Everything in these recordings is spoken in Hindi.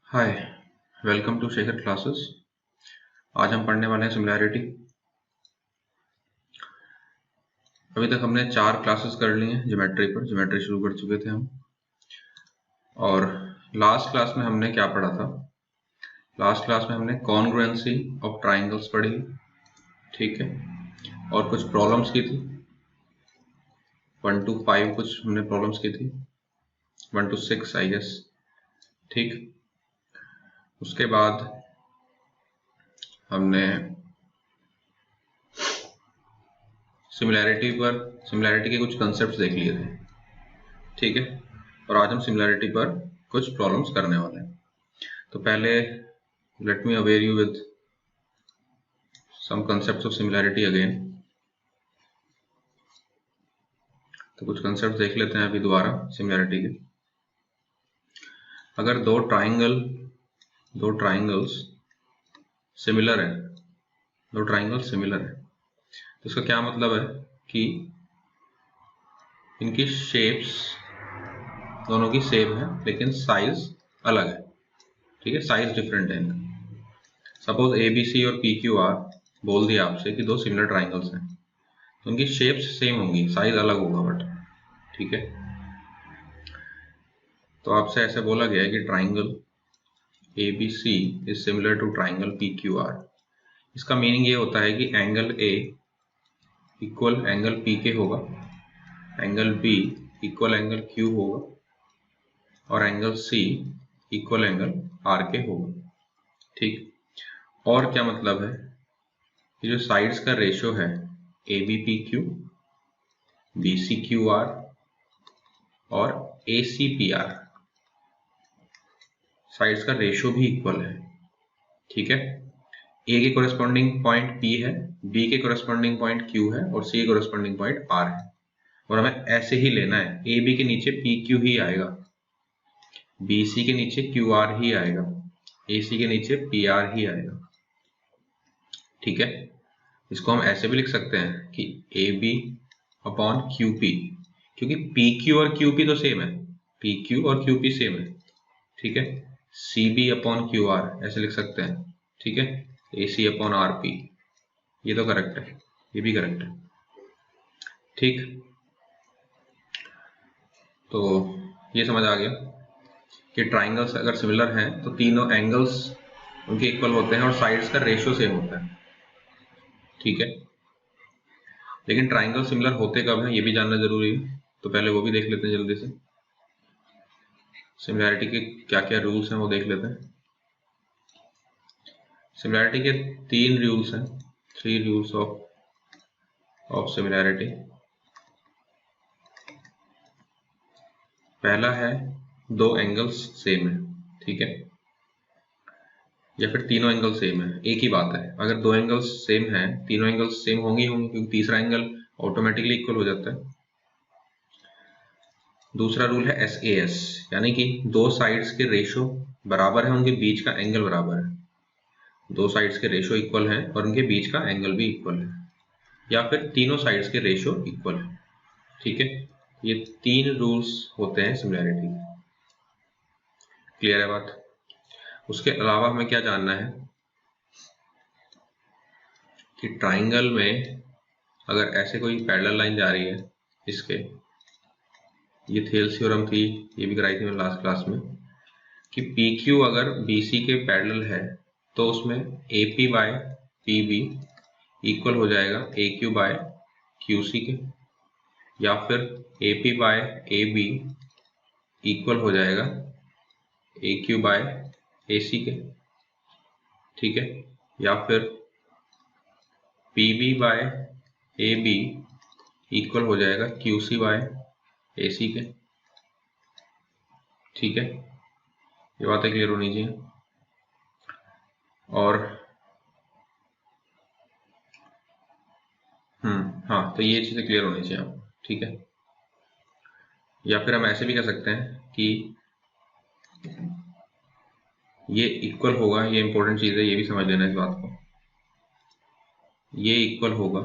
Hi, welcome to Shekhar classes. आज हम पढ़ने वाले हैं सिमिलैरिटी। अभी तक हमने 4 क्लासेस कर ली हैं ज्योमेट्री पर। ज्योमेट्री शुरू कर चुके थे हम। और लास्ट क्लास में हमने क्या पढ़ा था? लास्ट क्लास में हमने कॉन्ग्रुएंसी ऑफ ट्राइंगल्स पढ़ी, ठीक है, और कुछ प्रॉब्लम्स की थी। 1 to 5 कुछ हमने प्रॉब्लम्स की थी, 1 to 6 आई गेस, ठीक। उसके बाद हमने सिमिलैरिटी के कुछ कंसेप्ट देख लिए थे, ठीक है। और आज हम सिमिलैरिटी पर कुछ प्रॉब्लम्स करने वाले हैं। तो पहले let me aware you with some concepts of similarity again. तो कुछ कंसेप्ट देख लेते हैं अभी दोबारा सिमिलैरिटी के। अगर दो ट्राइंगल्स सिमिलर है, तो इसका क्या मतलब है कि इनकी शेप्स दोनों की सेम है लेकिन साइज अलग है, ठीक है, साइज डिफरेंट है इनका। सपोज ABC और PQR बोल दिया आपसे कि दो सिमिलर ट्राइंगल्स हैं, तो उनकी शेप्स सेम होंगी, साइज अलग होगा बट, ठीक है। तो आपसे ऐसे बोला गया है कि triangle ABC is similar to triangle PQR। इसका मीनिंग ये होता है कि angle A equal angle PK होगा, angle B equal angle Q होगा, और angle C equal angle RK होगा, ठीक। और क्या मतलब है कि जो साइड्स का रेशियो है ABPQ, BCQR और ACPR, साइड्स का रेशियो भी इक्वल है, ठीक है। A के कोरेस्पॉन्डिंग पॉइंट P है, B के कोरेस्पॉन्डिंग पॉइंट Q है और C के कोरेस्पॉन्डिंग पॉइंट R है। और हमें ऐसे ही लेना है, AB के नीचे PQ ही आएगा, BC के नीचे QR ही आएगा, AC के नीचे PR ही आएगा, ठीक है। इसको हम ऐसे भी लिख सकते हैं कि AB अपॉन QP, क्योंकि PQ और QP तो सेम है, PQ और QP सेम है, ठीक है। CB अपॉन QR ऐसे लिख सकते हैं, ठीक है। AC अपॉन RP, ये तो करेक्ट है, ये भी करेक्ट है, ठीक। तो ये समझ आ गया कि ट्राइंगल्स अगर सिमिलर हैं तो तीनों एंगल्स उनके इक्वल होते हैं और साइड्स का रेशियो सेम होता है, ठीक है। लेकिन ट्राइंगल सिमिलर होते कब हैं ये भी जानना जरूरी है, तो पहले वो भी देख लेते हैं जल्दी से। सिमिलैरिटी के क्या क्या रूल्स हैं वो देख लेते हैं। सिमिलैरिटी के 3 रूल्स हैं, 3 रूल्स ऑफ सिमिलैरिटी। पहला है दो एंगल्स सेम है, ठीक है, या फिर तीनों एंगल सेम है, एक ही बात है। अगर दो एंगल्स सेम हैं, तीनों एंगल्स सेम होंगे क्योंकि तीसरा एंगल ऑटोमेटिकली इक्वल हो जाता है। दूसरा रूल है SAS, यानी कि दो साइड्स के रेशियो बराबर है, उनके बीच का एंगल बराबर है। दो साइड्स के रेशियो इक्वल हैं और उनके बीच का एंगल भी इक्वल है, या फिर तीनों साइड्स के रेशियो इक्वल है, ठीक है। ये 3 रूल्स होते हैं सिमिलैरिटी। क्लियर है बात? उसके अलावा हमें क्या जानना है कि ट्राइंगल में अगर ऐसे कोई पैरेलल लाइन जा रही है, इसके, ये थेल्स थ्योरम थी, ये भी कराई थी मैंने लास्ट क्लास में, कि PQ अगर BC के पैरेलल है तो उसमें AP बाय PB इक्वल हो जाएगा AQ बाय QC के, या फिर AP बाय AB इक्वल हो जाएगा AQ बाय AC के, ठीक है। या फिर PB बाय AB इक्वल हो जाएगा QC बाय AC के, ठीक है। ये बातें क्लियर होनी चाहिए। और हाँ, तो ये चीज़ें क्लियर होनी चाहिए आपको, ठीक है। या फिर हम ऐसे भी कह सकते हैं कि ये इक्वल होगा, ये इंपॉर्टेंट चीज़ है, ये भी समझ लेना इस बात को, ये इक्वल होगा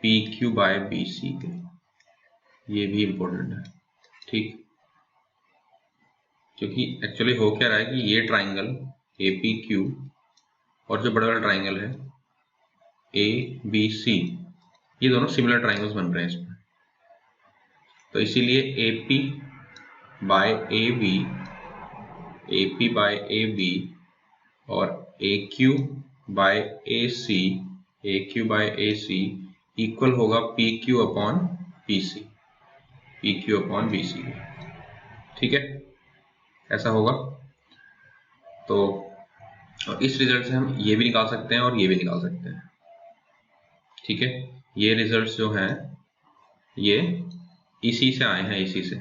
PQ बाय BC के, ये भी इंपॉर्टेंट है, ठीक। क्योंकि एक्चुअली हो क्या रहा है कि ये ट्राइंगल APQ और जो बड़ा वाला ट्राइंगल है ABC, ये दोनों सिमिलर ट्राइंगल्स बन रहे हैं इसमें। तो इसीलिए AP बाय AB और AQ बाय AC इक्वल होगा PQ अपॉन BC। ठीक है, ऐसा होगा। तो इस रिजल्ट से हम ये भी निकाल सकते हैं और ये भी निकाल सकते हैं। ठीक है, ये रिजल्ट्स जो हैं ये इसी से आए हैं, इसी से।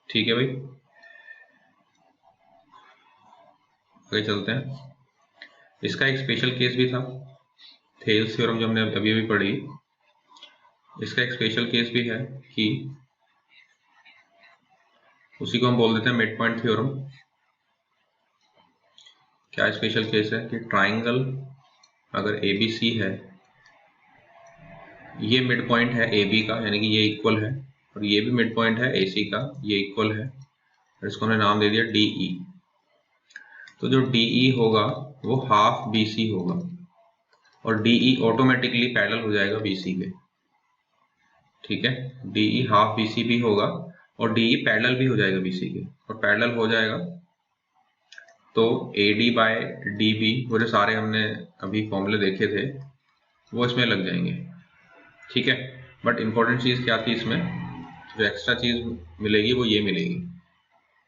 ठीक है भाई, आगे चलते हैं। इसका एक स्पेशल केस भी था, थेल्स थ्योरम जो हमने अभी अभी पढ़ी, इसका एक स्पेशल केस भी है कि उसी को हम बोल देते हैं मिड पॉइंट थ्योरम। क्या स्पेशल केस है कि ट्राइंगल अगर ABC है, ये मिड पॉइंट है AB का, यानी कि ये इक्वल है, और ये भी मिड पॉइंट है AC का, ये इक्वल है, और इसको हमने नाम दे दिया DE। तो जो DE होगा वो हाफ BC होगा, और DE ऑटोमेटिकली पैरेलल हो जाएगा BC के। ठीक है, DE हाफ BC भी होगा और DE पैरेलल भी हो जाएगा BC के, और पैरेलल हो जाएगा तो AD बाय DB, वो जो सारे हमने अभी फॉर्मूले देखे थे वो इसमें लग जाएंगे। ठीक है, बट इंपॉर्टेंट चीज़ क्या थी इसमें, जो एक्स्ट्रा चीज़ मिलेगी वो ये मिलेगी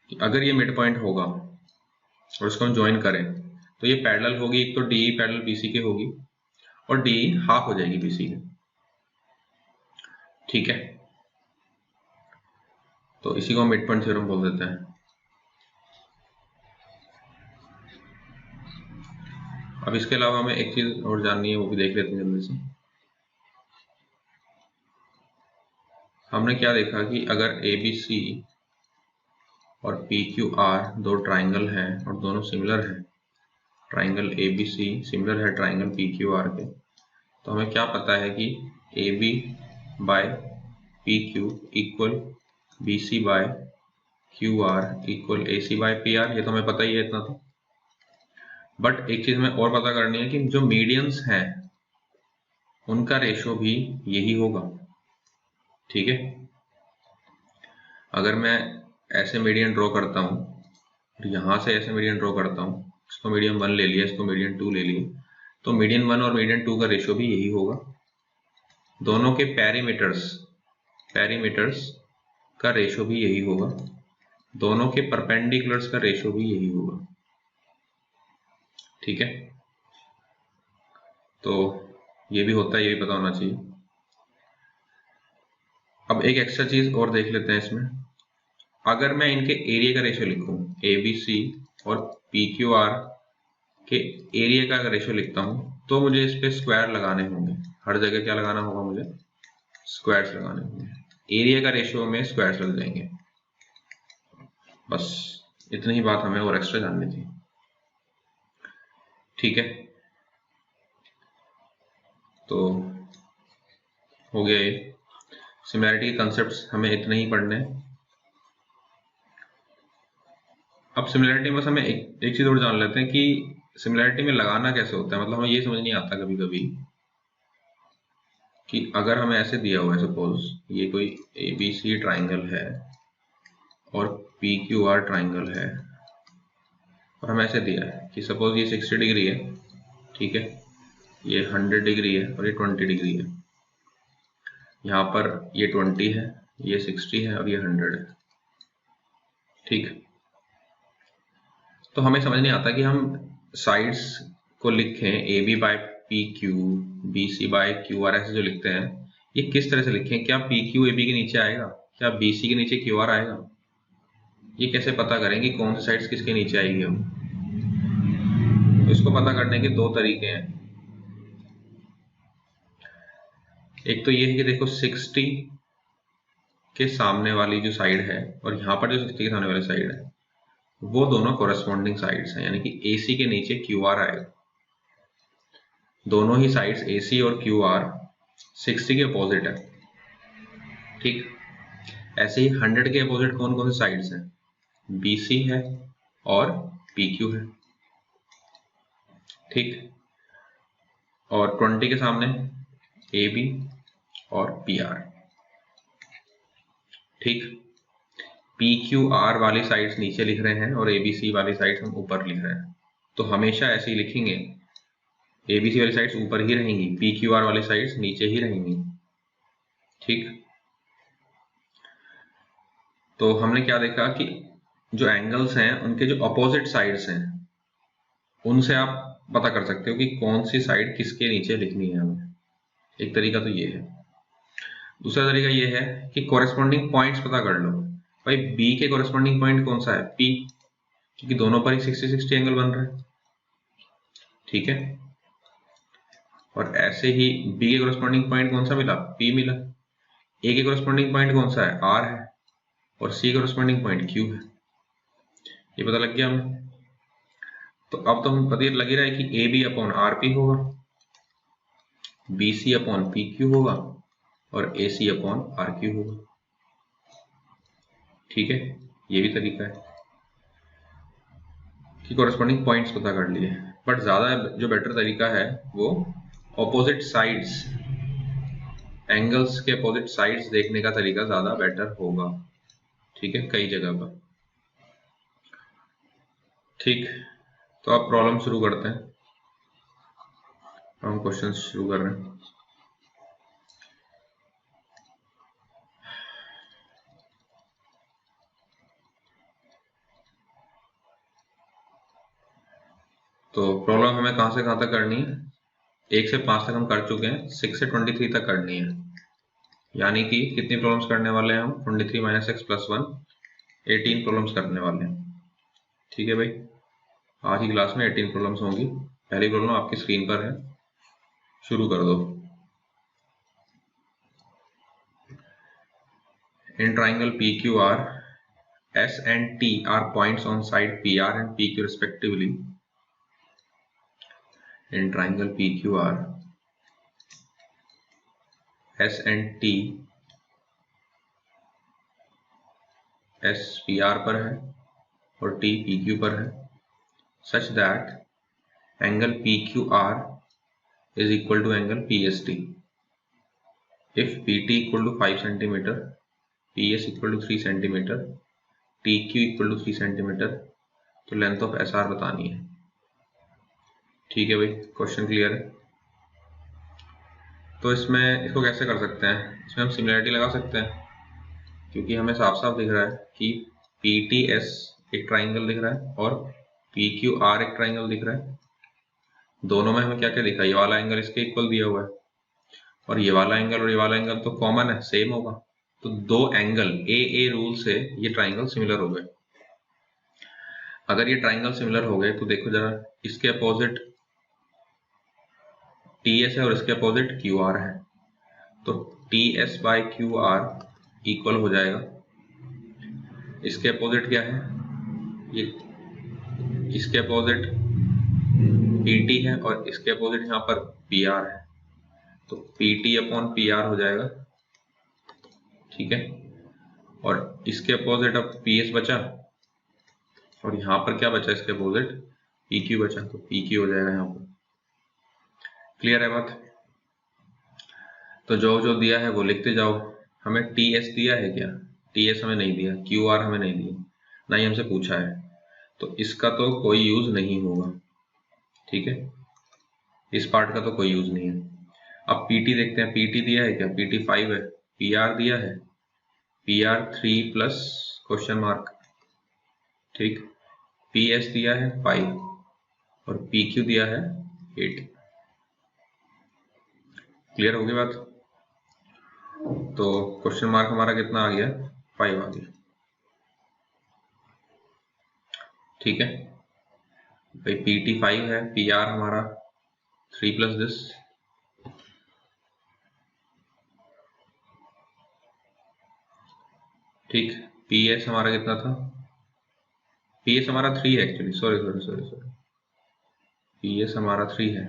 कि अगर ये मिड पॉइंट होगा और इसको हम ज्वाइन करें तो ये पैरेलल होगी, एक तो DE पैरेलल BC के होगी और DE हाफ हो जाएगी BC के। ठीक है, तो इसी को हम मिड पॉइंट थ्योरम बोल देते हैं। अब इसके अलावा हमें एक चीज और जाननी है, वो भी देख लेते हैं जल्दी से। हमने क्या देखा कि अगर ABC और PQR दो ट्राइंगल हैं और दोनों सिमिलर हैं, ट्राइंगल ABC सिमिलर है ट्राइंगल PQR के, तो हमें क्या पता है कि AB by PQ equal BC by QR equal AC by PR। ये तो हमें पता ही है, इतना तो। बट एक चीज हमें और पता करनी है कि जो मीडियंस हैं उनका रेशो भी यही होगा। ठीक है, अगर मैं ऐसे मीडियन ड्रॉ करता हूँ और यहाँ से ऐसे मीडियन ड्रॉ करता हूँ, इसको मीडियन 1 ले लिया, इसको मीडियन 2 ले लिया, तो मीडियन 1 और मीडियन 2 का रेशो भी यही होगा। दोनों के पैरीमीटर्स का रेशो भी यही होगा, दोनों के परपेंडिकुलर्स का रेशो भी यही होगा। ठीक है, तो ये भी होता है, ये भी पता होना चाहिए। अब एक एक्स्ट्रा चीज और देख लेते हैं इसमें। अगर मैं इनके एरिया का रेशो लिखूं, ABC और PQR के एरिया का अगर रेशो लिखता हूं, तो मुझे इस पे स्क्वायर लगाने होंगे। हर जगह क्या लगाना होगा, मुझे स्क्वायर्स लगाने होंगे। एरिया का रेशो में स्क्वायर्स लग जाएंगे। बस इतनी ही बात हमें और एक्स्ट्रा जाननी थी। ठीक है, तो हो गया ये। सिमिलैरिटी के कंसेप्ट्स हमें इतने ही पढ़ने हैं। अब सिमिलैरिटी में बस हमें एक चीज और जान लेते हैं कि सिमिलैरिटी में लगाना कैसे होता है। मतलब हमें ये समझ नहीं आता कभी कभी कि अगर हमें ऐसे दिया हुआ है, सपोज ये कोई ABC ट्राइंगल है और PQR ट्राइंगल है, और हमें ऐसे दिया है कि सपोज ये 60 डिग्री है, ठीक है, ये 100 डिग्री है और ये 20 डिग्री है। यहाँ पर ये 20 है, ये 60 है और ये 100 है। ठीक, तो हमें समझ नहीं आता कि हम साइड्स को लिखें AB by PQ, BC by QR, ऐसे जो लिखते हैं ये किस तरह से लिखें। क्या PQ AB के नीचे आएगा, क्या BC के नीचे QR आएगा? ये कैसे पता करें कि कौन सी साइड्स किसके नीचे आएगी? हम तो इसको पता करने के दो तरीके हैं। एक तो ये है कि देखो 60 के सामने वाली जो साइड है और यहाँ पर जो 60 के सामने वाली साइड है, वो दोनों कोरस्पॉन्डिंग साइड्स हैं, यानी कि AC के नीचे QR आएगा। दोनों ही साइड्स AC और QR 60 के अपोजिट है। ठीक, ऐसे ही 100 के अपोजिट कौन कौन से साइड्स हैं? BC है और PQ है, ठीक। और 20 के सामने AB और PR, ठीक। PQR वाली साइड्स नीचे लिख रहे हैं और ABC वाली साइड्स हम ऊपर लिख रहे हैं, तो हमेशा ऐसे ही लिखेंगे, ABC वाली साइड्स ऊपर ही रहेंगी, PQR वाली साइड्स नीचे ही रहेंगी, ठीक। तो हमने क्या देखा कि जो एंगल्स हैं उनके जो अपोजिट साइड्स हैं उनसे आप पता कर सकते हो कि कौन सी साइड किसके नीचे लिखनी है हमें। एक तरीका तो ये है। दूसरा तरीका ये है कि कोरेस्पॉन्डिंग पॉइंट्स पता कर लो। भाई बी के कोरेस्पॉन्डिंग पॉइंट कौन सा है? पी, क्योंकि दोनों पर ही 60-60 एंगल बन रहा है, ठीक है। और ऐसे ही बी के कोरेस्पॉन्डिंग पॉइंट कौन सा मिला? पी मिला। ए के कोरेस्पॉन्डिंग पॉइंट कौन सा है? आर है। और सी के कोरेस्पॉन्डिंग पॉइंट क्यू है। ये पता लग गया हमें। तो अब तो हमें पता लग ही रहा है कि A B upon R P होगा, B C upon P Q होगा और A C upon R Q होगा, ठीक है। ये भी तरीका है कि कोरेस्पॉन्डिंग पॉइंट्स पता कर लिए। बट ज़्यादा जो बेटर तरीका है वो ऑपोजिट साइड्स, एंगल्स के अपोजिट साइड्स देखने का तरीका ज़्यादा बेटर होगा, ठीक है, कई जगह पर, ठीक। तो अब प्रॉब्लम शुरू करते हैं, हम क्वेश्चन शुरू कर रहे हैं। तो प्रॉब्लम हमें कहाँ से कहाँ तक करनी है? 1 से 5 तक हम कर चुके हैं, 6 से 23 तक करनी है। यानी कि कितनी प्रॉब्लम्स करने वाले हैं हम? 23 - x + 1, 18 प्रॉब्लम्स करने वाले हैं, ठीक है भाई। आज की क्लास में 18 प्रॉब्लम्स होंगी। पहली प्रॉब्लम आपकी स्क्रीन पर है, शुरू कर दो। इन triangle PQR, S and T are points on side PR and PQ respectively. In triangle PQR, S and T, S PR पर है और T PQ पर है, such that angle PQR is equal to angle PST. If PT equal to 5 cm, PS equal to 3 cm, TQ equal to 3 cm, तो लेंथ ऑफ SR बतानी है, ठीक है भाई। क्वेश्चन क्लियर है? तो इसमें इसको कैसे कर सकते हैं? इसमें हम सिमिलरिटी लगा सकते हैं, क्योंकि हमें साफ साफ दिख रहा है कि PTS एक ट्राइंगल दिख रहा है और PQR एक ट्राइंगल दिख रहा है। दोनों में हमें क्या क्या दिखा? ये वाला एंगल इसके इक्वल दिया हुआ है और ये वाला एंगल और ये वाला एंगल तो कॉमन है, सेम होगा। तो दो एंगल ए रूल से ये ट्राइंगल सिमिलर हो गए। अगर ये ट्राइंगल सिमिलर हो गए तो देखो जरा, इसके अपोजिट TS है और इसके अपोजिट QR है, तो TS/QR इक्वल हो जाएगा, इसके अपोजिट क्या है? ये इसके अपोजिट PT है और इसके अपोजिट यहाँ पर PR है, तो PT/PR हो जाएगा, ठीक है। और इसके अपोजिट अब PS बचा और यहाँ पर क्या बचा? इसके अपोजिट PQ बचा, तो PQ हो जाएगा यहाँ पर। क्लियर है बात? तो जो जो दिया है वो लिखते जाओ। हमें TS दिया है क्या? TS हमें नहीं दिया, QR हमें नहीं दिया, ना ही हमसे पूछा है, तो इसका तो कोई यूज नहीं होगा, ठीक है। इस पार्ट का तो कोई यूज नहीं है। अब PT देखते हैं, PT दिया है क्या? PT 5 है। PR दिया है, PR 3 प्लस क्वेश्चन मार्क, ठीक। PS दिया है 5 और PQ दिया है 8। क्लियर होगी बात? तो क्वेश्चन मार्क हमारा कितना आ गया? 5 आ गया, ठीक है भाई। PT 5 है, PR हमारा 3 प्लस दिस, ठीक। PS हमारा कितना था? PS हमारा 3 है एक्चुअली, सॉरी, PS हमारा 3 है।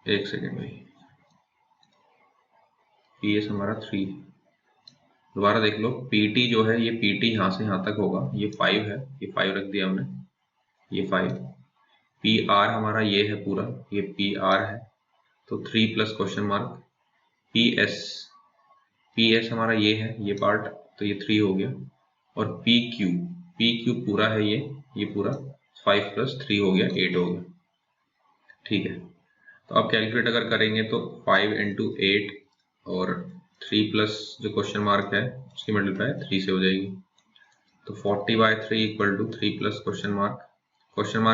एक सेकेंड भाई, PS हमारा 3, दोबारा देख लो, PT जो है ये PT यहाँ से यहाँ तक होगा, ये 5 है, ये 5 रख दिया हमने, ये 5। PR हमारा ये है पूरा, ये PR है, तो 3 प्लस क्वेश्चन मार्क। PS हमारा ये है, ये पार्ट, तो ये 3 हो गया। और PQ पूरा है, ये पूरा 5 प्लस 3 हो गया, 8 हो गया। ठीक है, तो अब कैलकुलेट अगर करेंगे तो 5 इंटू 8 और 3 प्लस जो क्वेश्चन मार्क है उसकी मल्टीप्लाई 3 से हो जाएगी। तो 40/3 equal to 3 plus question mark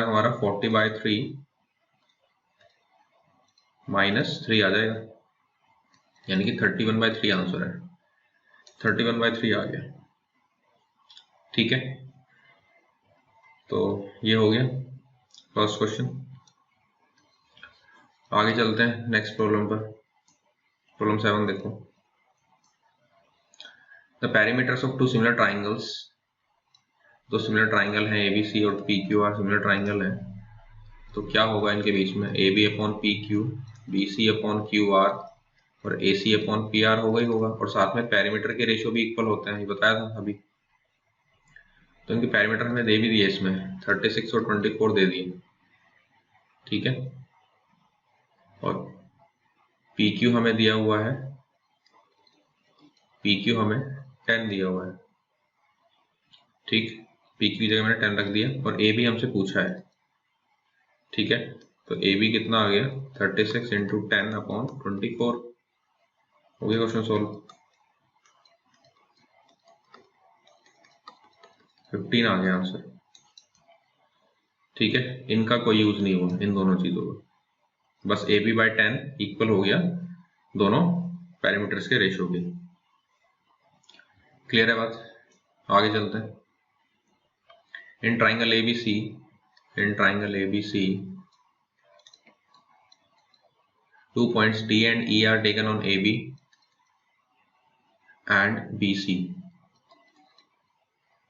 हमारा 40/3 माइनस 3 आ जाएगा, यानी कि 31/3 आंसर है। 31/3 आ गया। ठीक है, तो ये हो गया फर्स्ट क्वेश्चन। आगे चलते हैं नेक्स्ट प्रॉब्लम पर। प्रॉब्लम 7 देखो। The perimeters of two similar triangles, दो सिमिलर ट्राइंगल हैं ABC और PQR सिमिलर ट्राइंगल है, तो क्या होगा इनके बीच में, AB upon PQ, BC upon QR और AC अपॉन PR होगा ही होगा, और साथ में पेरीमीटर के रेशियो भी इक्वल होते हैं, ये बताया था अभी। तो इनके पेरीमीटर हमें दे भी दिए, इसमें 36 और 24 दे दिए। ठीक है, और PQ हमें दिया हुआ है, PQ हमें 10 दिया हुआ है। ठीक, PQ की जगह मैंने 10 रख दिया, और AB हमसे पूछा है। ठीक है, तो AB कितना आ गया, 36 इंटू 10 अपॉन 24 हो गया क्वेश्चन सोल्व। 15 आ गया आंसर। ठीक है, इनका कोई यूज नहीं हुआ, इन दोनों चीजों का, बस AB/10 इक्वल हो गया दोनों पैरामीटर्स के रेशियो के। क्लियर है बात? आगे चलते हैं। In triangle ABC 2 points D and E are taken on AB and BC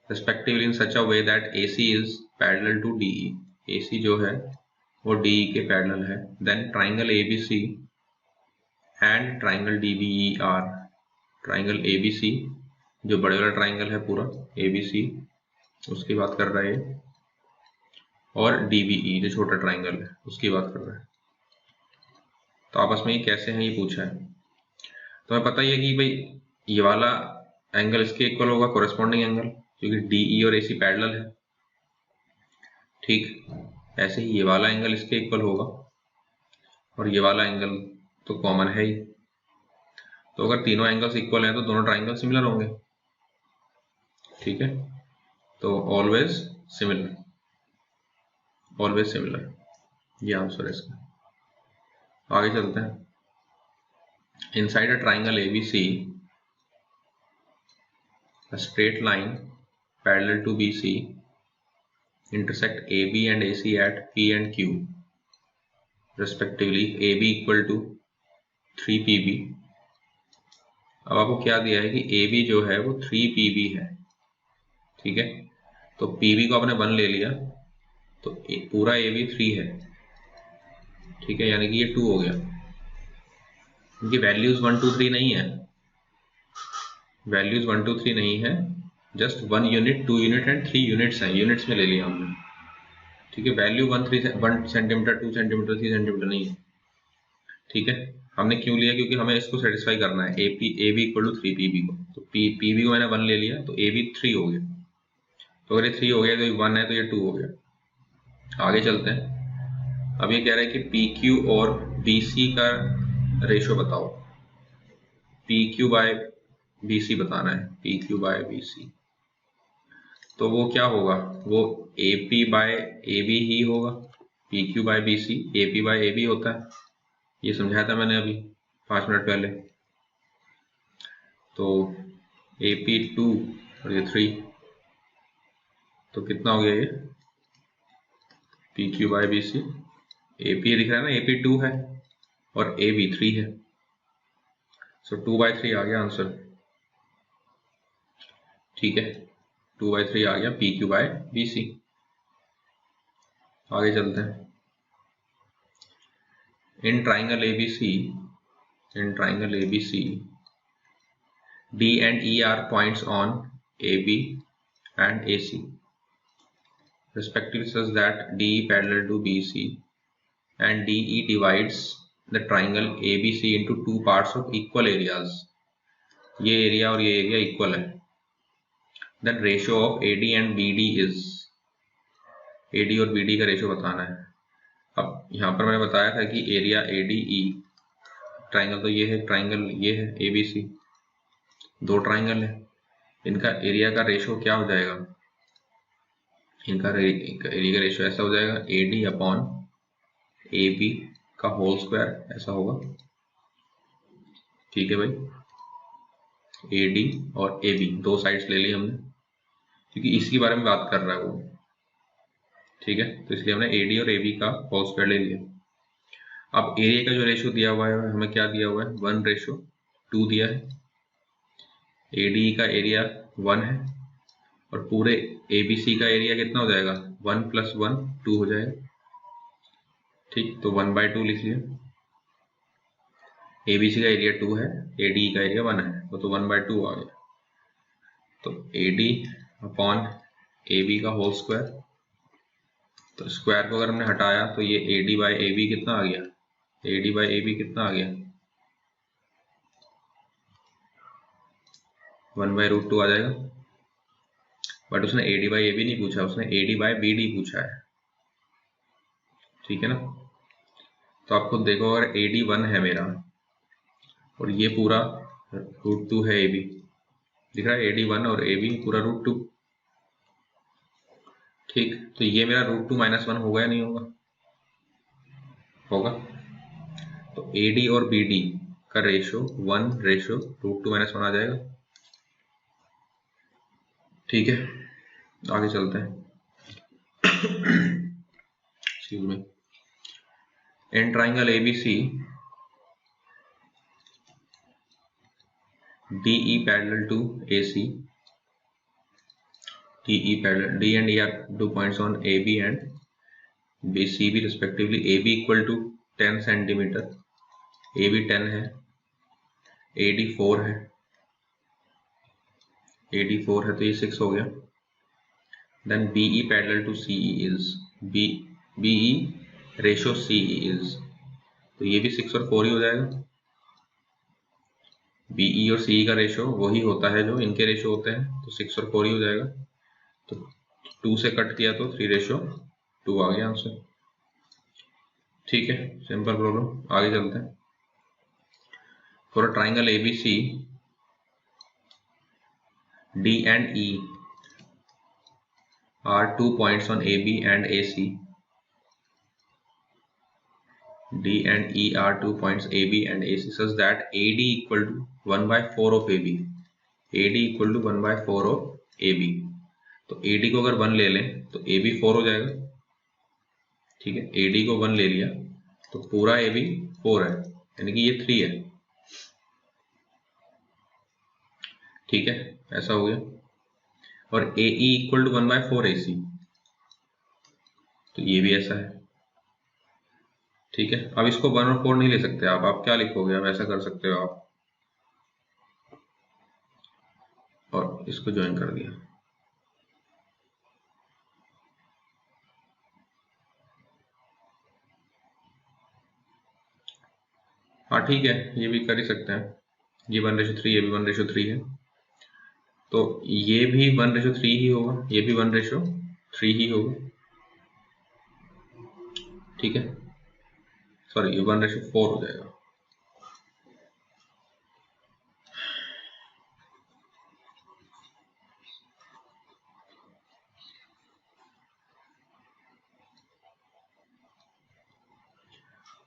respectively in such a way that AC is parallel to DE। AC जो है वो DE के पैरेलल है। Then triangle ABC and triangle DBE are, triangle ABC जो बड़े वाला ट्राइंगल है पूरा ABC उसकी बात कर रहा है, और DBE जो छोटा ट्राइंगल है उसकी बात कर रहा है। तो आपस में ये कैसे हैं ये पूछा है। तो हमें पता ही है कि भाई ये वाला एंगल इसके इक्वल होगा, कोरेस्पॉन्डिंग एंगल, क्योंकि DE और AC पैरेलल है। ठीक, ऐसे ही ये वाला एंगल इसके इक्वल होगा, और ये वाला एंगल तो कॉमन है ही। तो अगर तीनों एंगल्स इक्वल हैं तो दोनों ट्राइंगल सिमिलर होंगे। ठीक है, तो ऑलवेज सिमिलर, ये आंसर है इसका। आगे चलते हैं। Inside a triangle ABC a straight line parallel to BC intersect AB and AC at P and Q respectively, AB equal to 3PB। अब आपको क्या दिया है कि AB जो है वो 3PB है। ठीक है, तो PB को आपने 1 ले लिया, तो पूरा AB 3 है। ठीक है, यानी कि ये 2 हो गया। इनकी वैल्यूज 1 2 3 नहीं है, वैल्यूज 1 2 3 नहीं है, just 1 unit 2 unit and 3 units हैं, यूनिट्स में ले लिया हमने। ठीक है, वैल्यू 1 सेंटीमीटर 2 सेंटीमीटर 3 सेंटीमीटर नहीं है। ठीक है, हमने क्यों लिया, क्योंकि हमें इसको सेटिस्फाई करना है, AB इक्वल टू 3PB को। तो PB को मैंने 1 ले लिया, तो AB 3 हो गया। तो अगर ये 3 हो गया तो ये 1 है, तो ये 2 हो गया। आगे चलते हैं। अब ये कह रहा है कि PQ और BC का रेशियो बताओ, PQ/BC बताना है, PQ/BC। तो वो क्या होगा, वो AP/AB ही होगा। PQ/BC AP/AB होता है, ये समझाया था मैंने अभी 5 मिनट पहले। तो AP 2 और ये 3, तो कितना हो गया ये PQ/BC। AP दिख रहा है ना, AP 2 है और AB 3 है, सो 2/3 आ गया आंसर। ठीक है, 2/3 आ गया PQ/BC। आगे चलते हैं। In triangle ABC D and E are points on AB and AC respectively such that DE parallel to BC and DE divides the triangle ABC into two parts of equal areas. ये एरिया और ये एरिया इक्वल है. Then ratio of AD and BD is, AD और BD का रेशियो बताना है. अब यहाँ पर मैंने बताया था कि एरिया ADE ट्राइंगल, तो ये है ट्राइंगल, ये है ABC, दो ट्राइंगल है, इनका एरिया का रेशियो क्या हो जाएगा? इनका एरिया का रेशियो ऐसा हो जाएगा AD अपॉन AB का होल स्क्वायर, ऐसा होगा. ठीक है भाई, AD और AB दो साइड्स ले ली हमने, क्योंकि इसके बारे में बात कर रहा है वो. ठीक है, तो इसलिए हमने AD और AB का होल स्क्वायर ले लिया. अब एरिया का जो रेशियो दिया हुआ है हमें क्या दिया हुआ है? 1:2 दिया है. AD का एरिया 1 है और पूरे ABC का एरिया कितना हो जाएगा? 1 + 1 2 हो जाएगा. ठीक, तो 1/2 लिख लिया. ABC का एरिया 2 है, AD का एरिया 1 है, तो 1/2 आ गया. तो AD अपॉन AB का होल स्क्वायर, तो स्क्वायर को अगर हमने हटाया तो ये AD/AB कितना आ गया? AD/AB कितना आ गया? 1/√2 आ जाएगा. बट उसने AD/AB नहीं पूछा, उसने AD/BD पूछा है. ठीक है ना. तो आप खुद देखो, अगर AD 1 है मेरा और ये पूरा √2 है AB, दिख रहा है AD 1 और AB पूरा √2. ठीक, तो ये मेरा √2 - 1 होगा या नहीं होगा? होगा. तो AD और BD का रेशियो 1:√2 - 1 आ जाएगा. ठीक है, आगे चलते हैं. Excuse me. In triangle ABC DE parallel to AC, DE parallel, D and E are 2 points on AB and BCB respectively. AB equal to 10 centimeter, AB 10 है, AD 4 है, AD 4 है, तो ये 6 हो गया. Then BE parallel to CE is, BE ratio CE is, तो ये भी 6 और 4 ही हो जाएगा. BE और CE का रेशियो वही होता है जो इनके रेशियो होते हैं, तो 6 और 4 ही हो जाएगा. तो 2 से कट किया तो 3:2 आ गया आंसर. ठीक है, सिंपल प्रॉब्लम. आगे चलते हैं. For a triangle ABC, D and E are 2 points on AB and AC. D and E are 2 points AB and AC such that AD equal to 1/4 of AB. AD equal to 1/4 of AB. तो AD को अगर 1 ले लें तो AB 4 हो जाएगा. ठीक है, AD को 1 ले लिया तो पूरा AB 4 है, यानी कि ये 3 है. ठीक है, ऐसा हो गया. और AE equal to 1/4 AC, तो ये भी ऐसा है. ठीक है, अब इसको 1 और 4 नहीं ले सकते आप क्या लिखोगे? अब ऐसा कर सकते हो आप, और इसको ज्वाइन कर दिया. हाँ ठीक है, ये भी कर ही सकते हैं. ये 1:3, ये भी 1:3 है, तो ये भी 1:3 ही होगा, ये भी 1:3 ही होगा. ठीक है, सॉरी, ये 1:4 हो जाएगा.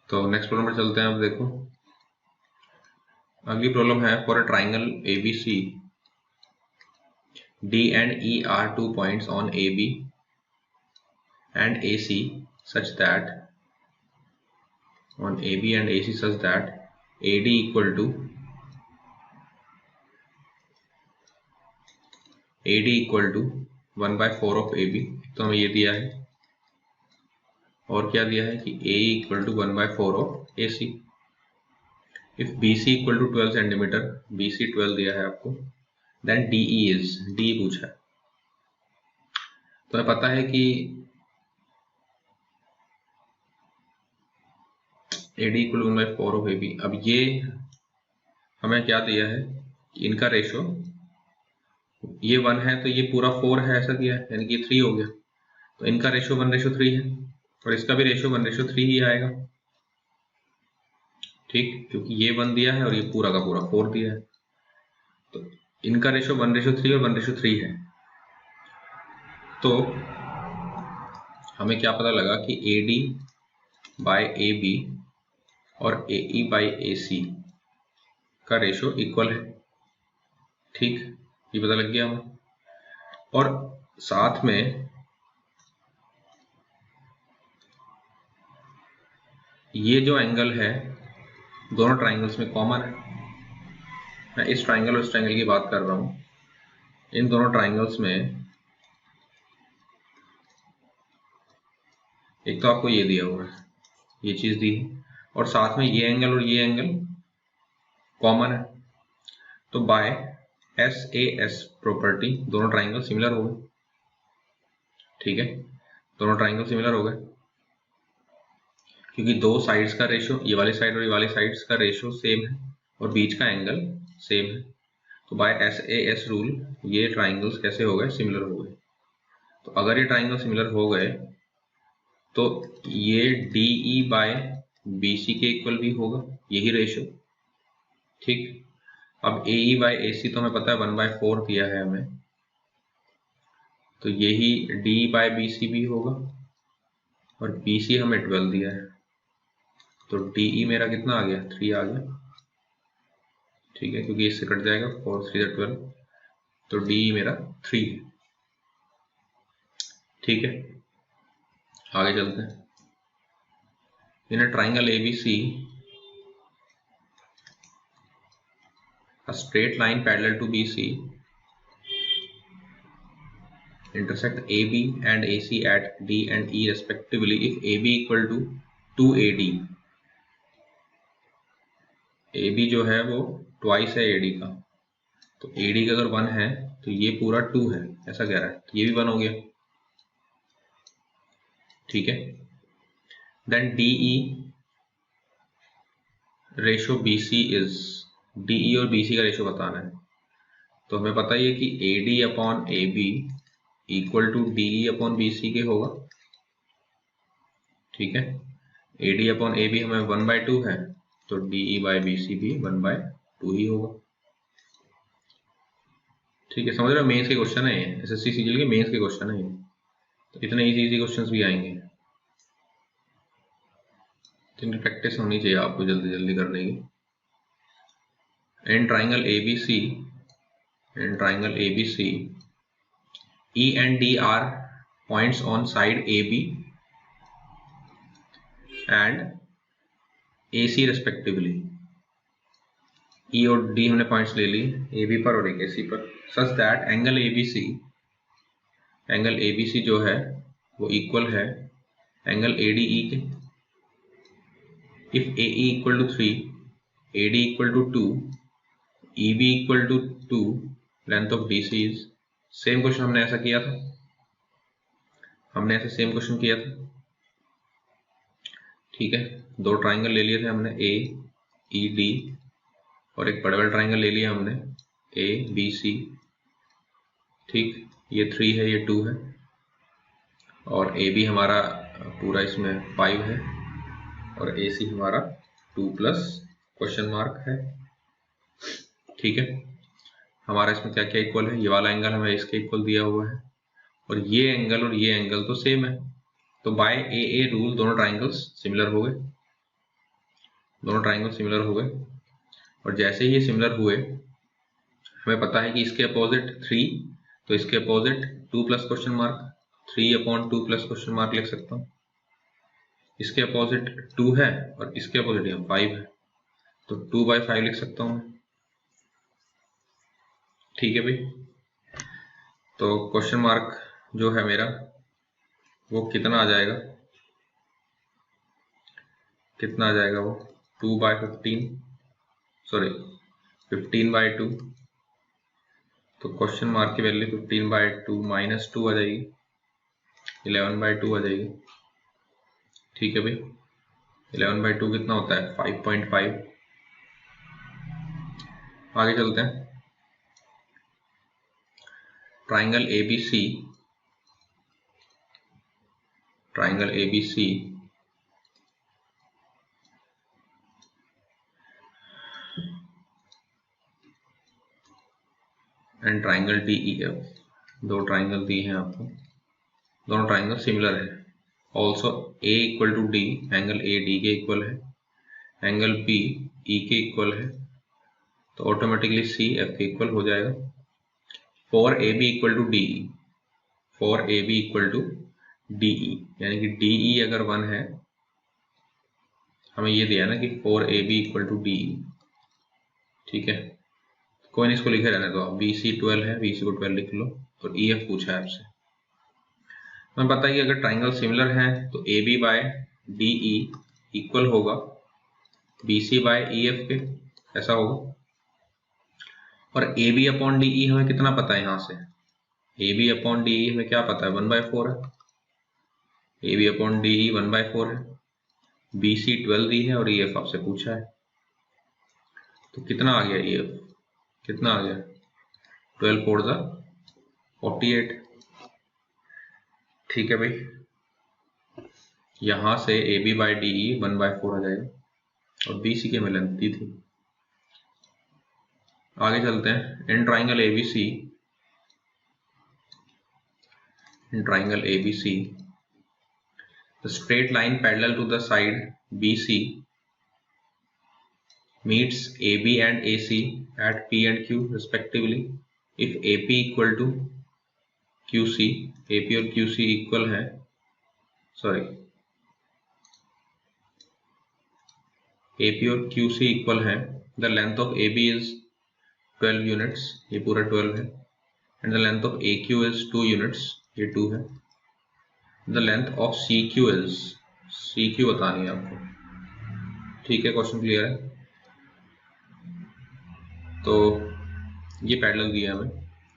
तो नेक्स्ट प्रॉब्लम पर चलते हैं. अब देखो, अगली प्रॉब्लम है for a triangle ABC, D and E are 2 points on AB and AC such that on AB and AC such that AD equal to 1/4 of AB. तो हमें ये दिया है, और क्या दिया है कि AE equal to 1/4 of AC. If BC equal to 12 centimetre, BC 12 दिया है आपको, देन DE इज, D पूछा है। तो हमें पता है कि AD इक्वल 1/4 ऑफ AB। अब ये हमें क्या दिया है, इनका रेशो, ये 1 है तो ये पूरा 4 है, ऐसा दिया है, यानी कि 3 हो गया। तो इनका रेशो 1:3 है और इसका भी रेशो 1:3 ही आएगा, ठीक, क्योंकि ये 1 दिया है और ये पूरा का पूरा 4 दिया है। तो इनका रेशो 1:3 और 1:3 है। तो हमें क्या पता लगा कि AD बाय AB और AE बाय AC का रेशो इक्वल है, ठीक, ये पता लग गया हमें। और साथ में ये जो एंगल है दोनों ट्राइंगल्स में कॉमन है। मैं इस ट्राइंगल और इस ट्राइंगल की बात कर रहा हूँ। इन दोनों ट्राइंगल्स में एक तो आपको ये दिया हुआ है, ये चीज दी है, और साथ में ये एंगल और ये एंगल कॉमन है। तो बाय SAS प्रॉपर्टी दोनों ट्राइंगल सिमिलर हो गए, ठीक है, दोनों ट्राइंगल सिमिलर हो गए क्योंकि दो साइड्स का रेशो, ये वाली साइड और ये वाली साइड्स का रेशो सेम है और बीच का एंगल सेम है। तो बाय SAS रूल ये ट्राइंगल्स कैसे हो गए, सिमिलर हो गए। तो अगर ये ट्राइंगल सिमिलर हो गए तो ये DE बाय BC के इक्वल भी होगा, यही रेशो, ठीक। अब AE बाय AC तो हमें पता है 1/4 दिया है हमें, तो यही DE बाय BC भी होगा और BC हमें 12 दिया है, तो DE मेरा कितना आ गया, 3 आ गया, ठीक है, क्योंकि इससे कट जाएगा 4 3 12, तो DE मेरा 3 है, ठीक है। आगे चलते हैं। In a triangle ABC a straight line parallel to BC intersect AB and AC at D and E respectively if AB equal to 2AD। AB जो है वो ट्वाइस है AD का, तो AD का अगर 1 है तो ये पूरा 2 है, ऐसा कह रहा है, तो ये भी 1 हो गया, ठीक है। Then DE ratio BC is, DE और BC का रेशो बताना है। तो हमें पता ही है कि AD upon AB equal to DE upon BC के होगा, ठीक है। AD अपॉन AB हमें 1/2 है, तो DE बाय BC भी 1/2 ही होगा, ठीक है। समझ रहे हो, मेंस के क्वेश्चन है ये, SSC CGL के मेंस के क्वेश्चन है ये, तो इतने इजी क्वेश्चंस भी आएंगे, तो इनकी प्रैक्टिस होनी चाहिए आपको जल्दी जल्दी करने की। In triangle ABC E and D are points on side AB and AC respectively। E और D हमने पॉइंट्स ले ली AB पर और एक AC पर, such that एंगल ABC जो है वो इक्वल है एंगल ADE के। If AE equal to 3, AD equal to 2, EB equal to 2, length of DC is, same question हमने ऐसा किया था, सेम क्वेश्चन किया था, ठीक है। दो ट्राइंगल ले लिए थे हमने AED और एक बड़ा ट्राइंगल ले लिया हमने ABC, ठीक, ये 3 है, ये 2 है और AB हमारा पूरा इसमें 5 है और AC हमारा 2 प्लस क्वेश्चन मार्क है, ठीक है। हमारा इसमें क्या क्या इक्वल है, ये वाला एंगल हमें इसके इक्वल दिया हुआ है और ये एंगल तो सेम है, तो बाय AA रूल दोनों ट्राइंगल्स सिमिलर हो गए, और जैसे ही ये सिमिलर हुए हमें पता है कि इसके अपोजिट 3, तो इसके opposite 2 plus question mark, 3/2 plus question mark लिख सकता हूँ। इसके अपोजिट 2 है और इसके अपोजिट यहाँ 5 है, तो 2/5 लिख सकता हूँ, ठीक है भाई। तो क्वेश्चन मार्क जो है मेरा वो कितना आ जाएगा, वो 2/15 सॉरी 15/2, तो क्वेश्चन मार्क की वैल्यू 15/2 -2 आ जाएगी, 11/2 आ जाएगी। ठीक है भाई, 11/2 कितना होता है 5.5। आगे चलते हैं। Triangle ABC, triangle ABC and triangle DEF, दो ट्राइंगल दिए हैं आपको, दोनों ट्राइंगल सिमिलर है। Also A equal to D, angle A D के इक्वल है, एंगल B E के इक्वल है, तो ऑटोमेटिकली C F के इक्वल हो जाएगा। For AB equal to DE, for AB equal to DE, यानी कि DE अगर 1 है, हमें ये दिया ना कि for AB equal to DE। ठीक है, कोई नहीं, इसको लिखे रहने दो। BC 12 है, BC को 12 लिख लो, और EF पूछा है आपसे। हमें पता है कि अगर ट्राइंगल सिमिलर है तो AB बाय DE इक्वल होगा BC बाय EF के, ऐसा होगा। और AB अपॉन DE हमें कितना पता है यहाँ से, AB अपॉन DE हमें क्या पता है 1/4 है, AB अपॉन DE 1/4 है, BC 12 दी है और EF आपसे पूछा है, तो कितना आ गया EF, कितना आ गया 12 4 ज़ा 48। ठीक है भाई, यहाँ से AB बाई DE 1/4 आ जाएगा, और BC की हमें लेंथ दी थी। आगे चलते हैं। In triangle ABC, in triangle ABC the straight line parallel to the side BC meets AB and AC at P and Q respectively if AP equal to QC, AP और QC इक्वल है, सॉरी AP और QC इक्वल है, the length of AB is 12 units, ये पूरा 12 है, and the length of AQ is 2 units, ये 2 है। The length of CQ is, CQ बतानी है आपको। ठीक है, क्वेश्चन क्लियर है। तो ये पैरेलल दिया है हमें,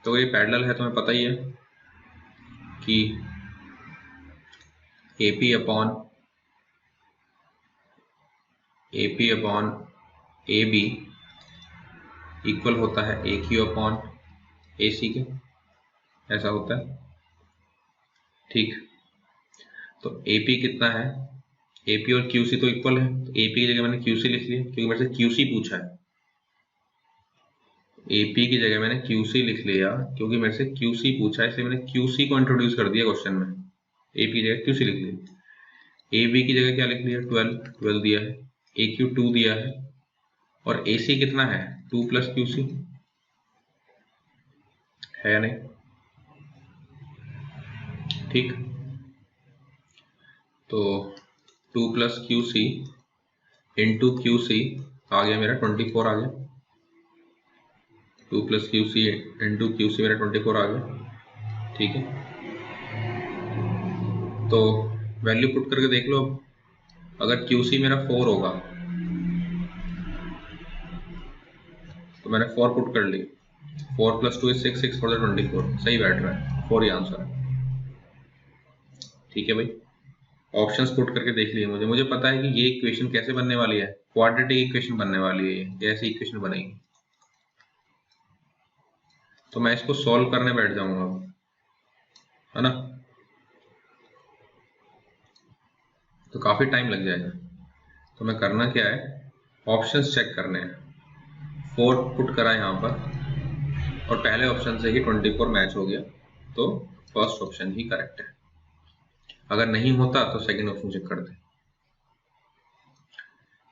तो ये पैरेलल है तो हमें पता ही है कि AP अपॉन AB इक्वल होता है AQ अपॉन AC के, ऐसा होता है। ठीक, तो AP कितना है, AP और QC तो इक्वल है, तो AP की जगह मैंने QC लिख लिया क्योंकि मेरे से QC पूछा है। AP की जगह मैंने QC लिख लिया क्योंकि मेरे से QC पूछा है, इसलिए मैंने QC को इंट्रोड्यूस कर दिया क्वेश्चन में। AP की जगह QC लिख लिया, AB की जगह क्या लिख लिया 12 दिया है, AQ 2 दिया है, और AC कितना है 2 + QC है या नहीं। ठीक, तो 2 + QC इंटू QC आ गया मेरा 24 आ गया, 2 + QC इंटू QC मेरा 24 आ गया। ठीक है, तो वैल्यू पुट करके देख लो। अगर QC मेरा 4 होगा तो मैंने 4 पुट कर ली, 4 + 2 is 6, 6 4 24, सही बैठ रहा है, 4 ही आंसर है। ठीक है भाई, ऑप्शंस पुट करके देख लिए। मुझे पता है कि ये इक्वेशन कैसे बनने वाली है, क्वाड्रेटिक इक्वेशन बनने वाली है, ये ऐसी इक्वेशन बनेगी। तो मैं इसको सॉल्व करने बैठ जाऊंगा, है ना, तो काफी टाइम लग जाएगा। तो मैं करना क्या है, ऑप्शंस चेक करने हैं। 4 पुट करा यहाँ पर, और पहले ऑप्शन से ही 24 मैच हो गया, तो फर्स्ट ऑप्शन ही करेक्ट है। अगर नहीं होता तो सेकंड ऑप्शन चेक करते।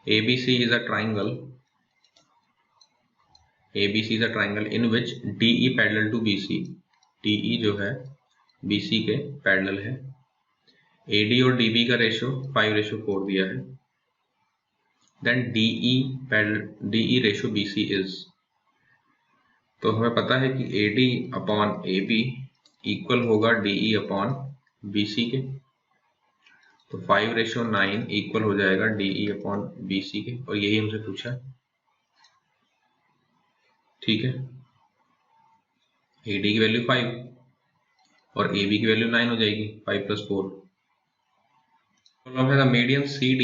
ABC is a triangle, ABC is a triangle in which DE parallel to BC, DE जो है BC के पैरेलल है। AD और DB का रेशो 5:4 दिया है। Then DE ratio BC is, तो हमें पता है कि AD अपॉन AB इक्वल होगा DE अपॉन BC के, तो 5:9 इक्वल हो जाएगा DE अपॉन BC के, और यही हमसे पूछा है। ठीक है, AD की वैल्यू 5 और AB की वैल्यू 9 हो जाएगी, 5 + 4। प्रॉब्लम है the median CD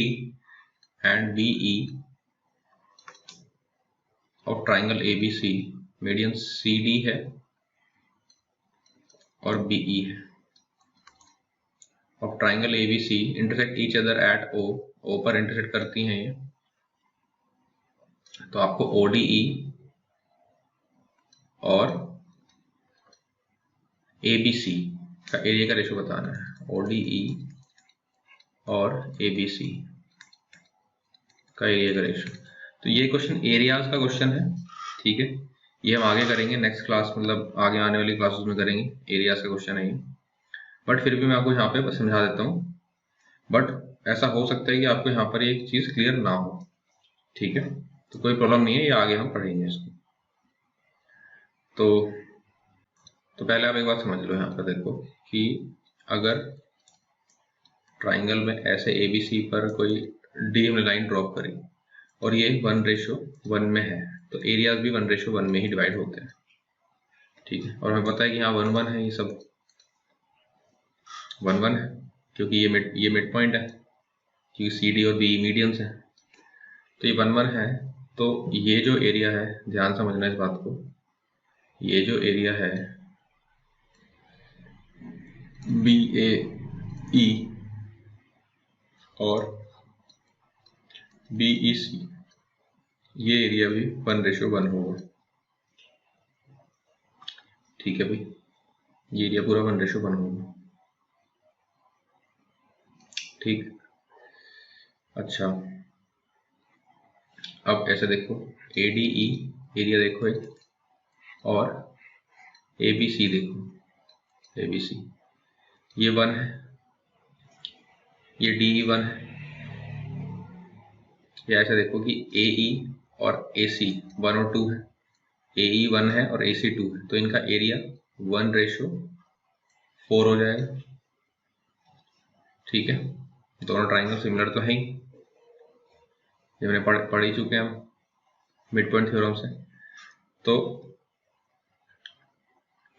and BE of triangle ABC, median CD है और BE है, of triangle ABC intersect each other at O पर इंटरसेक्ट करती हैं ये, तो आपको ODE और ABC का एरिया का रेशो बताना है, ODE और ABC का एरिया का रेशो। तो ये क्वेश्चन एरियाज का क्वेश्चन है, ठीक है, ये हम आगे करेंगे नेक्स्ट क्लास, मतलब आगे आने वाली क्लासेस में करेंगे, एरियाज का क्वेश्चन है ये। बट फिर भी मैं आपको यहाँ पे समझा देता हूँ, बट ऐसा हो सकता है कि आपको यहाँ पर एक चीज़ क्लियर ना हो, ठीक है, तो कोई प्रॉब्लम नहीं है, ये आगे हम पढ़ेंगे इसको। तो पहले आप एक बात समझ लो, यहाँ पर देखो कि अगर ट्राइंगल में ऐसे ABC पर कोई D हमने लाइन ड्रॉप करी और ये 1:1 में है, तो एरियाज भी 1:1 में ही डिवाइड होते हैं, ठीक है, और हमें पता है कि यहाँ 1 1 है, ये सब 1 1 है, क्योंकि ये मिड पॉइंट है, क्योंकि CD और BE मीडियंस हैं, तो ये 1 1 है। तो ये जो एरिया है, ध्यान समझना इस बात को, ये जो एरिया है BAE और BEC, ये एरिया भी 1:1 होगा, ठीक है भाई, ये एरिया पूरा 1:1 होगा, ठीक। अच्छा, अब ऐसे देखो, ADE एरिया देखो एक, और ABC देखो, ABC ये 1 है, ये DE 1 है, या ऐसे देखो कि AE और AC 1 और 2 है, AE 1 है और AC 2 है, तो इनका एरिया 1:4 हो जाएगा, ठीक है, दोनों ट्राइंगल सिमिलर तो है ही, ये मैंने पढ़ ही चुके हैं हम मिड पॉइंट थ्योरम से। तो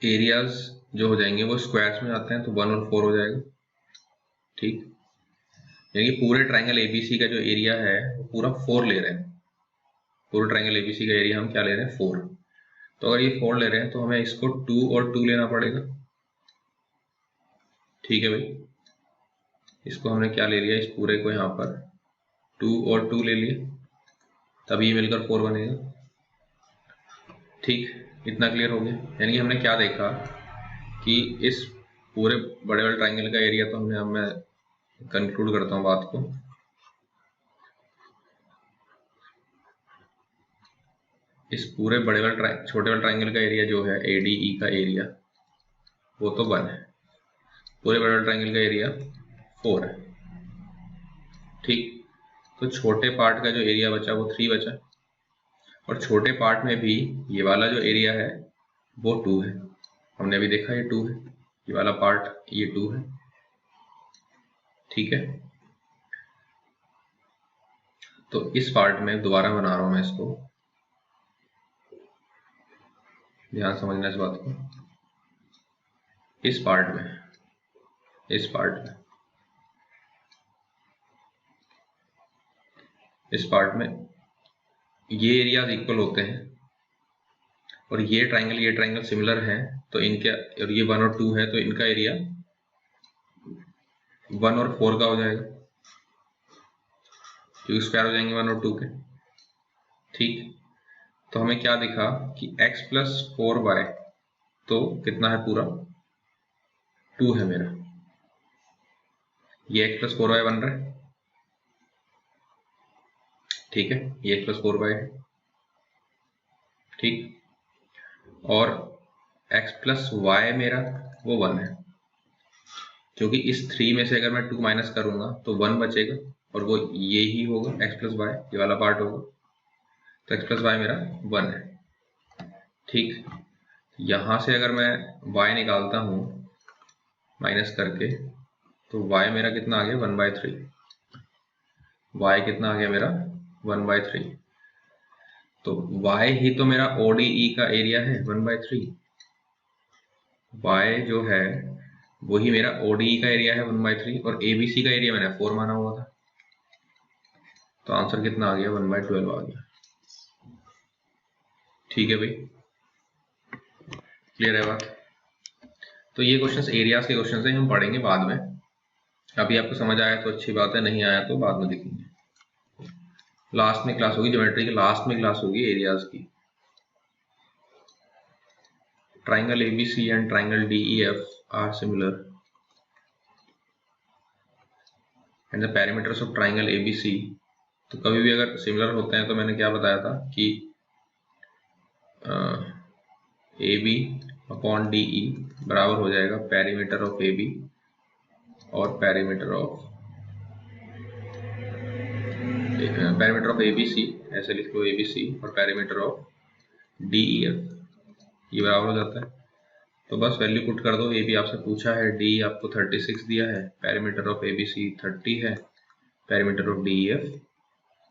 एरियाज जो हो जाएंगे वो स्क्वायर्स में आते हैं, तो 1 और 4 हो जाएगा, ठीक, यानी कि पूरे ट्राइंगल ABC का जो एरिया है वो पूरा 4 ले रहे हैं, पूरे ट्राइंगल ABC का एरिया हम क्या ले रहे हैं, 4। तो अगर ये 4 ले रहे हैं तो हमें इसको 2 और 2 लेना पड़ेगा, ठीक है भाई, इसको हमने क्या ले लिया, इस पूरे को यहाँ पर 2 और 2 ले लिए, तब ये मिलकर 4 बनेगा, ठीक, इतना क्लियर हो गया। यानी कि हमने क्या देखा कि इस पूरे बड़े वाले ट्राइंगल का एरिया, तो हमने, अब मैं कंक्लूड करता हूँ बात को, इस पूरे बड़े वाले छोटे वाले ट्राइंगल का एरिया जो है ADE का एरिया वो तो 1 है, पूरे बड़े वाले ट्राइंगल का एरिया 4 है, ठीक, तो छोटे पार्ट का जो एरिया बचा वो 3 बचा, और छोटे पार्ट में भी ये वाला जो एरिया है वो 2 है, हमने अभी देखा ये 2 है, ये वाला पार्ट ये 2 है, ठीक है। तो इस पार्ट में दोबारा बना रहा हूं मैं इसको, ध्यान समझना इस बात को, इस पार्ट में इस पार्ट में ये एरियाज इक्वल होते हैं, और ये ट्राइंगल सिमिलर है, तो इनके, और ये 1 और 2 है, तो इनका एरिया 1 और 4 का हो जाएगा, क्योंकि स्क्वायर हो जाएंगे 1 और 2 के, ठीक। तो हमें क्या दिखा कि x + 4y, तो कितना है पूरा, 2 है मेरा, ये x + 4y बन रहा है, ठीक है, ये x + 4y है, ठीक, और x + y मेरा वो 1 है, क्योंकि इस 3 में से अगर मैं 2 माइनस करूंगा तो 1 बचेगा, और वो ये ही होगा, x + y ये वाला पार्ट होगा, तो x + y मेरा 1 है, ठीक। यहां से अगर मैं y निकालता हूं माइनस करके, तो y मेरा कितना आ गया, 1/3, y कितना आ गया मेरा, 1/3। तो y ही तो मेरा ODE का एरिया है 1/3, y जो है वही मेरा ODE का एरिया है 1/3, और ABC का एरिया मैंने 4 माना हुआ था, तो आंसर कितना आ गया 1/12 आ गया। ठीक है भाई, क्लियर है बात। तो ये क्वेश्चंस एरियाज के क्वेश्चंस हैं, हम पढ़ेंगे बाद में। अभी आपको समझ आया तो अच्छी बात है, नहीं आया तो बाद में देखेंगे। लास्ट में क्लास होगी, ज्योमेट्री की लास्ट में क्लास होगी एरियाज की। Triangle ABC and triangle DEF are similar and the parameters of triangle ABC। तो कभी भी अगर सिमिलर होते हैं तो मैंने क्या बताया था कि AB अपॉन DE बराबर हो जाएगा पैरीमीटर ऑफ AB और पैरीमीटर ऑफ ABC, ऐसे लिख लो ABC और पैरीमीटर ऑफ DEF, ये बराबर हो जाता है। तो बस वैल्यू पुट कर दो। AB आपसे पूछा है, DE आपको 36 दिया है, पैरीमीटर ऑफ ABC 30 है, पैरीमीटर ऑफ DEF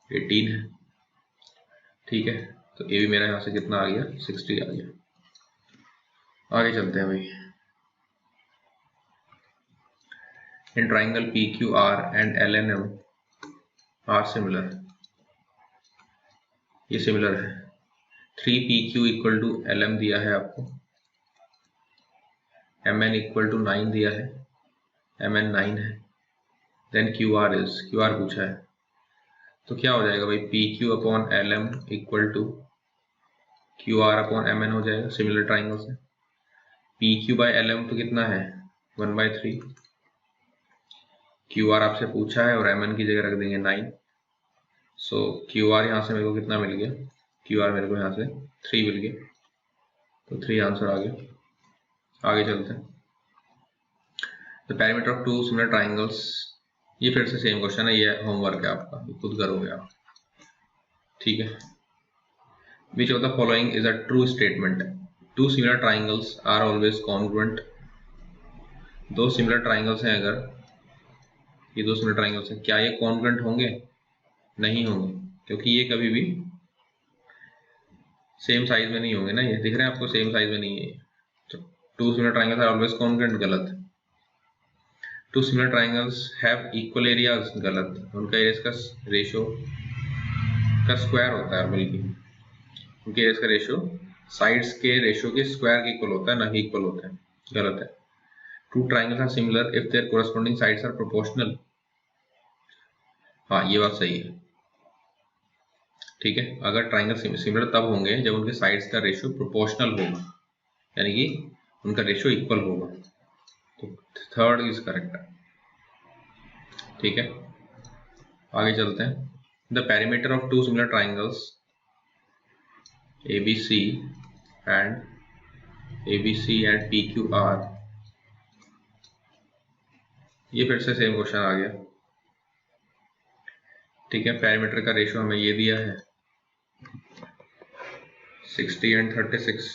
18 है। ठीक है, तो AB मेरा यहाँ से कितना आ गया 60 आ गया। आगे चलते हैं भाई। In triangle PQR and LNM are similar, ये सिमिलर है। 3PQ इक्वल टू LM दिया है आपको, MN इक्वल टू 9 दिया है, MN 9 है, देन QR पूछा है। तो क्या हो जाएगा भाई, PQ अपॉन LM इक्वल टू QR अपॉन MN हो जाएगा, सिमिलर ट्राइंगल से। PQ बाय LM तो कितना है 1/3, QR आपसे पूछा है और MN की जगह रख देंगे 9। सो QR यहाँ से मेरे को कितना मिल गया, QR मेरे को यहाँ से 3 मिल गया, तो 3 आंसर आ गया। आगे चलते हैं। The parameter of 2 similar triangles, ये फिर से सेम क्वेश्चन है, ये होमवर्क है आपका, खुद करोगे आप। ठीक है। Which of the following is a true statement, 2 similar triangles are always congruent. 2 similar triangles हैं, अगर ये 2 सिमिलर ट्राइंगल्स हैं, क्या ये कॉन्ग्रुएंट होंगे? नहीं होंगे, क्योंकि ये कभी भी सेम साइज में नहीं होंगे ना। ये दिख रहे हैं आपको, सेम साइज में नहीं है। तो 2 similar triangles are always congruent, गलत। 2 similar triangles have equal areas, गलत। उनका एरियाज का रेशियो का स्क्वायर होता है, बल्कि उनके एरियाज का रेशियो साइड्स के रेशियो के स्क्वायर के इक्वल होता है, ना कि इक्वल होता है, गलत है। 2 triangles are similar if their corresponding sides are proportional, हाँ ये बात सही है। ठीक है, अगर ट्राइंगल सिमिलर तब होंगे जब उनके साइड्स का रेशियो प्रोपोर्शनल होगा, यानी कि उनका रेशियो इक्वल होगा। तो 3rd इज करेक्ट। ठीक है, आगे चलते हैं। The perimeter of 2 similar triangles ABC and PQR, ये फिर से सेम क्वेश्चन आ गया। ठीक है, पैरीमीटर का रेशियो हमें ये दिया है 60 एंड 36,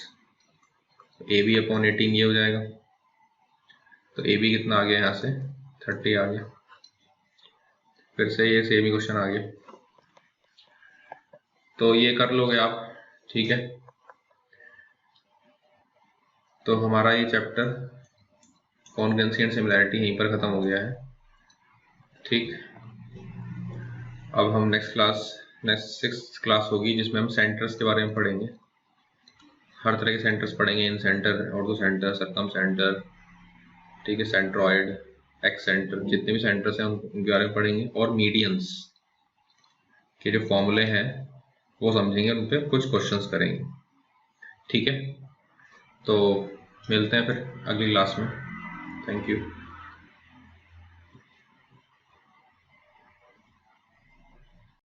AB अपॉन 18 ये हो जाएगा। तो AB कितना आ गया यहाँ से 30 आ गया। फिर से ये सेम ही क्वेश्चन आ गया, तो ये कर लोगे आप। ठीक है, तो हमारा ये चैप्टर कॉन्ग्रुएंसी एंड सिमिलैरिटी यहीं पर खत्म हो गया है। ठीक, अब हम नेक्स्ट 6th क्लास होगी जिसमें हम सेंटर्स के बारे में पढ़ेंगे। हर तरह के सेंटर्स पढ़ेंगे, incentre, orthocentre, circumcentre, ठीक है, सेंट्रॉइड, एक्स सेंटर, जितने भी सेंटर्स हैं उनके बारे में पढ़ेंगे। और मीडियंस के जो फॉर्मूले हैं वो समझेंगे, उन पर कुछ क्वेश्चंस करेंगे। ठीक है, तो मिलते हैं फिर अगली क्लास में। Thank you.